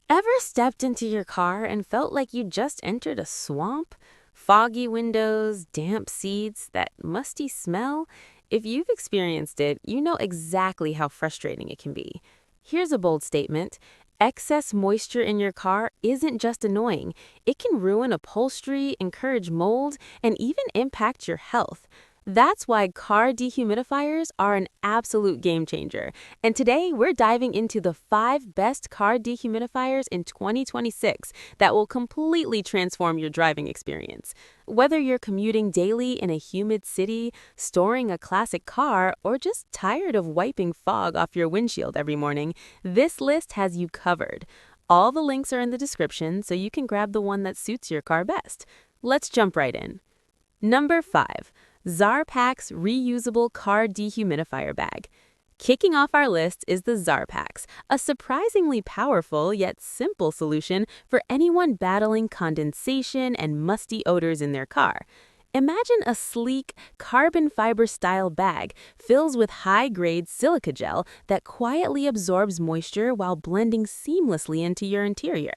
Ever stepped into your car and felt like you just entered a swamp? Foggy windows, damp seats, that musty smell? If you've experienced it, you know exactly how frustrating it can be. Here's a bold statement. Excess moisture in your car isn't just annoying. It can ruin upholstery, encourage mold, and even impact your health. That's why car dehumidifiers are an absolute game changer. And today, we're diving into the 5 best car dehumidifiers in 2026 that will completely transform your driving experience. Whether you're commuting daily in a humid city, storing a classic car, or just tired of wiping fog off your windshield every morning, this list has you covered. All the links are in the description so you can grab the one that suits your car best. Let's jump right in. Number 5. Zarpax Reusable Car Dehumidifier Bag. Kicking off our list is the Zarpax, a surprisingly powerful yet simple solution for anyone battling condensation and musty odors in their car. Imagine a sleek, carbon fiber style bag filled with high-grade silica gel that quietly absorbs moisture while blending seamlessly into your interior.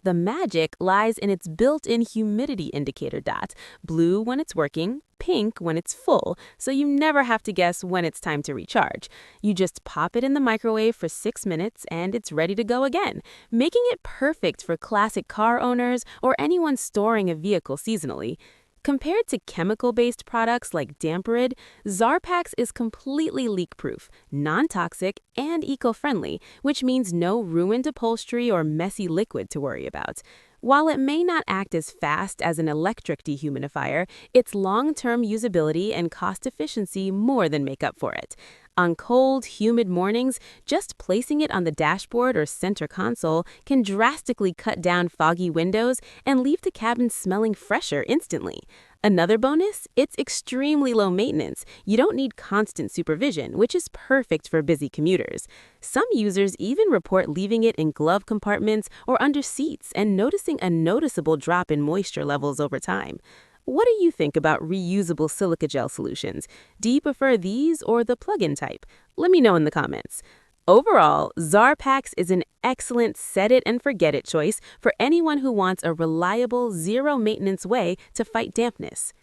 The magic lies in its built-in humidity indicator dot, blue when it's working, pink when it's full, so you never have to guess when it's time to recharge. You just pop it in the microwave for 6 minutes and it's ready to go again, making it perfect for classic car owners or anyone storing a vehicle seasonally. Compared to chemical-based products like Damperid, Zarpax is completely leak-proof, non-toxic, and eco-friendly, which means no ruined upholstery or messy liquid to worry about. While it may not act as fast as an electric dehumidifier, its long-term usability and cost efficiency more than make up for it. On cold, humid mornings, just placing it on the dashboard or center console can drastically cut down foggy windows and leave the cabin smelling fresher instantly. Another bonus, it's extremely low maintenance. You don't need constant supervision, which is perfect for busy commuters. Some users even report leaving it in glove compartments or under seats and noticing a noticeable drop in moisture levels over time. What do you think about reusable silica gel solutions? Do you prefer these or the plug-in type? Let me know in the comments. Overall, Zarpax is an excellent set-it-and-forget-it choice for anyone who wants a reliable, zero-maintenance way to fight dampness.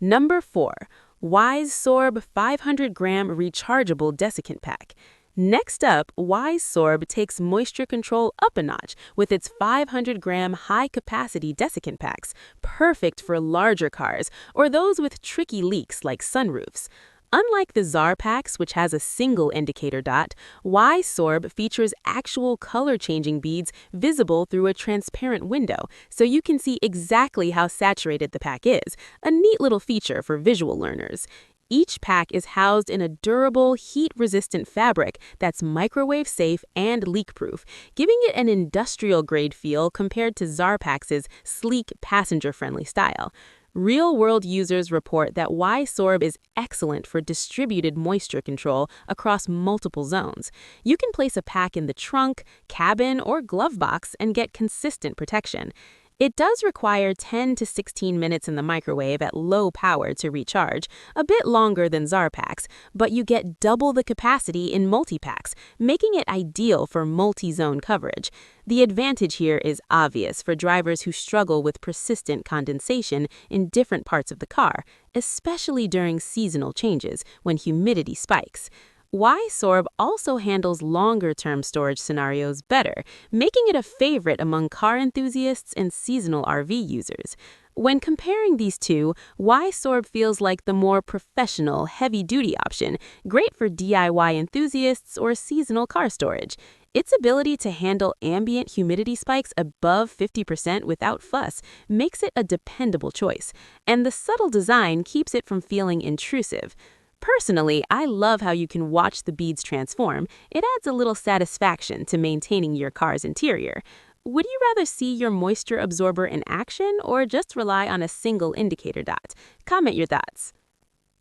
Number 4. Wisesorb 500-gram Rechargeable Desiccant Pack. Next up, Wisesorb takes moisture control up a notch with its 500-gram high-capacity desiccant packs, perfect for larger cars or those with tricky leaks like sunroofs. Unlike the Zarpax, which has a single indicator dot, Wisesorb features actual color-changing beads visible through a transparent window, so you can see exactly how saturated the pack is, a neat little feature for visual learners. Each pack is housed in a durable, heat-resistant fabric that's microwave-safe and leak-proof, giving it an industrial-grade feel compared to Zarpax's sleek, passenger-friendly style. Real-world users report that Wisesorb is excellent for distributed moisture control across multiple zones. You can place a pack in the trunk, cabin, or glove box and get consistent protection. It does require 10 to 16 minutes in the microwave at low power to recharge, a bit longer than Zarpax, but you get double the capacity in multi-packs, making it ideal for multi-zone coverage. The advantage here is obvious for drivers who struggle with persistent condensation in different parts of the car, especially during seasonal changes when humidity spikes. Wisesorb also handles longer-term storage scenarios better, making it a favorite among car enthusiasts and seasonal RV users. When comparing these two, Wisesorb feels like the more professional, heavy-duty option, great for DIY enthusiasts or seasonal car storage. Its ability to handle ambient humidity spikes above 50% without fuss makes it a dependable choice, and the subtle design keeps it from feeling intrusive. Personally, I love how you can watch the beads transform. It adds a little satisfaction to maintaining your car's interior. Would you rather see your moisture absorber in action or just rely on a single indicator dot? Comment your thoughts.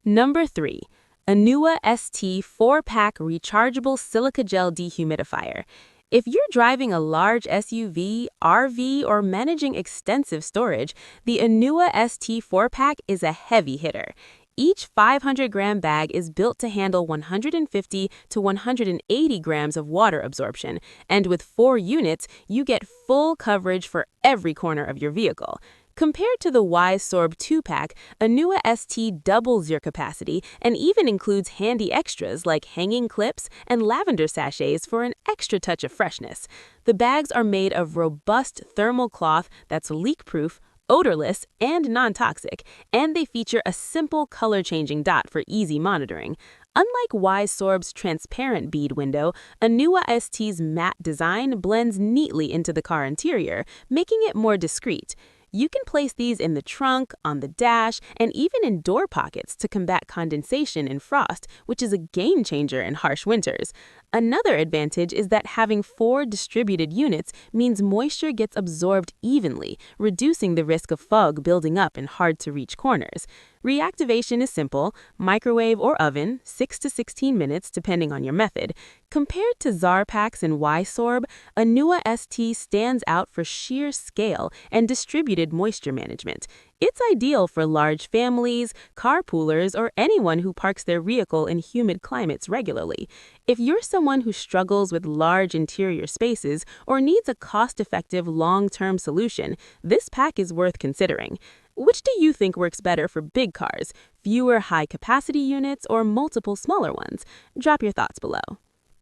Number 3. unuaST 4-pack Rechargeable Silica Gel Dehumidifier. If you're driving a large SUV, RV, or managing extensive storage, the unuaST 4-pack is a heavy hitter. Each 500-gram bag is built to handle 150 to 180 grams of water absorption, and with 4 units, you get full coverage for every corner of your vehicle. Compared to the Wisesorb 2-pack, unuaST doubles your capacity and even includes handy extras like hanging clips and lavender sachets for an extra touch of freshness. The bags are made of robust thermal cloth that's leak-proof, odorless, and non-toxic, and they feature a simple color-changing dot for easy monitoring. Unlike Wisesorb's transparent bead window, unuaST's matte design blends neatly into the car interior, making it more discreet. You can place these in the trunk, on the dash, and even in door pockets to combat condensation and frost, which is a game changer in harsh winters. Another advantage is that having 4 distributed units means moisture gets absorbed evenly, reducing the risk of fog building up in hard-to-reach corners. Reactivation is simple: microwave or oven, 6 to 16 minutes depending on your method. Compared to Zarpax and Wisesorb, unuaST stands out for sheer scale and distributed moisture management. It's ideal for large families, carpoolers, or anyone who parks their vehicle in humid climates regularly. If you're someone who struggles with large interior spaces or needs a cost-effective long-term solution, this pack is worth considering. Which do you think works better for big cars? Fewer high-capacity units or multiple smaller ones? Drop your thoughts below.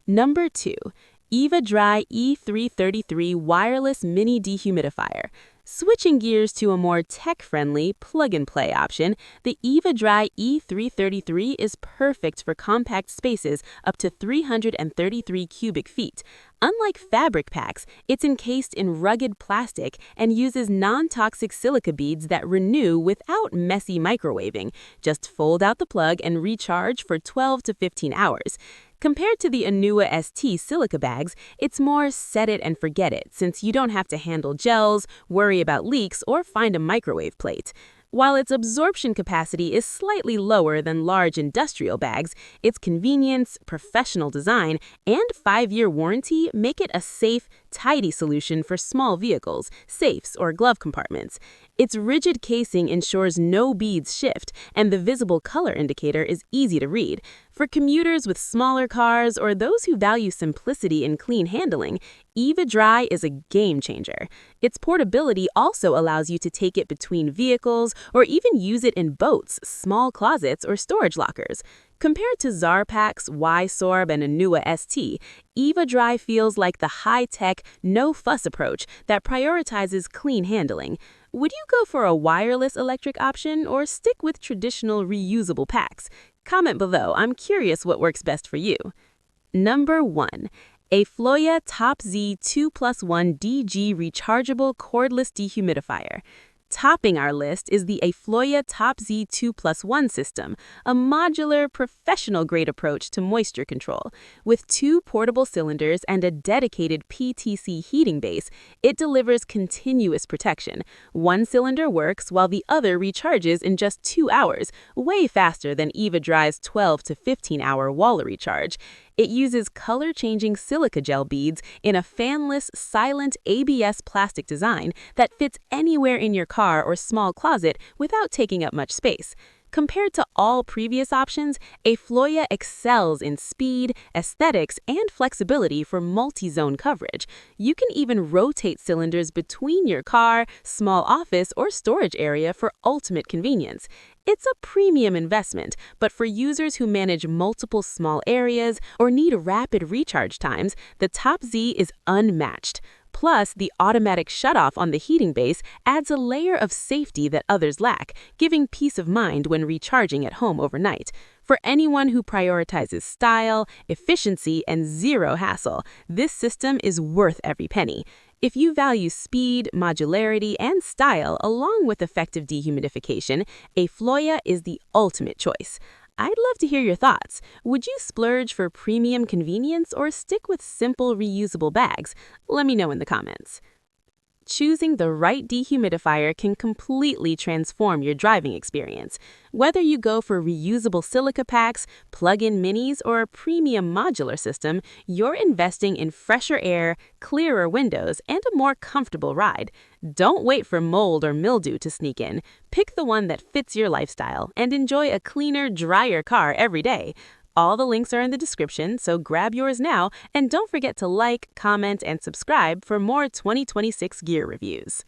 Number 2. Eva-Dry E333 Wireless Mini Dehumidifier. Switching gears to a more tech-friendly plug-and-play option, the Eva-Dry E333 is perfect for compact spaces up to 333 cubic feet. Unlike fabric packs, it's encased in rugged plastic and uses non-toxic silica beads that renew without messy microwaving. Just fold out the plug and recharge for 12 to 15 hours. Compared to the unuaST silica bags, it's more set it and forget it, since you don't have to handle gels, worry about leaks, or find a microwave plate. While its absorption capacity is slightly lower than large industrial bags, its convenience, professional design, and 5-year warranty make it a safe, tidy solution for small vehicles, safes, or glove compartments. Its rigid casing ensures no beads shift, and the visible color indicator is easy to read. For commuters with smaller cars or those who value simplicity and clean handling, Eva-Dry is a game changer. Its portability also allows you to take it between vehicles or even use it in boats, small closets, or storage lockers. Compared to Zarpax, Wisesorb, and unuaST, Eva-Dry feels like the high-tech, no-fuss approach that prioritizes clean handling. Would you go for a wireless electric option or stick with traditional reusable packs? Comment below. I'm curious what works best for you. Number 1. Afloia TOPZ 2+1 DG Rechargeable Cordless Dehumidifier. Topping our list is the Afloia TOPZ 2+1 system, a modular, professional-grade approach to moisture control. With 2 portable cylinders and a dedicated PTC heating base, it delivers continuous protection. One cylinder works while the other recharges in just 2 hours, way faster than Eva-Dry's 12 to 15-hour wall recharge. It uses color-changing silica gel beads in a fanless, silent ABS plastic design that fits anywhere in your car or small closet without taking up much space. Compared to all previous options, Afloia excels in speed, aesthetics, and flexibility for multi-zone coverage. You can even rotate cylinders between your car, small office, or storage area for ultimate convenience. It's a premium investment, but for users who manage multiple small areas or need rapid recharge times, the TOPZ is unmatched. Plus, the automatic shutoff on the heating base adds a layer of safety that others lack, giving peace of mind when recharging at home overnight. For anyone who prioritizes style, efficiency, and zero hassle, this system is worth every penny. If you value speed, modularity, and style along with effective dehumidification, Afloia is the ultimate choice. I'd love to hear your thoughts. Would you splurge for premium convenience or stick with simple reusable bags? Let me know in the comments. choosing the right dehumidifier can completely transform your driving experience. Whether you go for reusable silica packs, plug-in minis, or a premium modular system, you're investing in fresher air, clearer windows, and a more comfortable ride. Don't wait for mold or mildew to sneak in. Pick the one that fits your lifestyle and enjoy a cleaner, drier car every day. All the links are in the description, so grab yours now, and don't forget to like, comment, and subscribe for more 2026 gear reviews.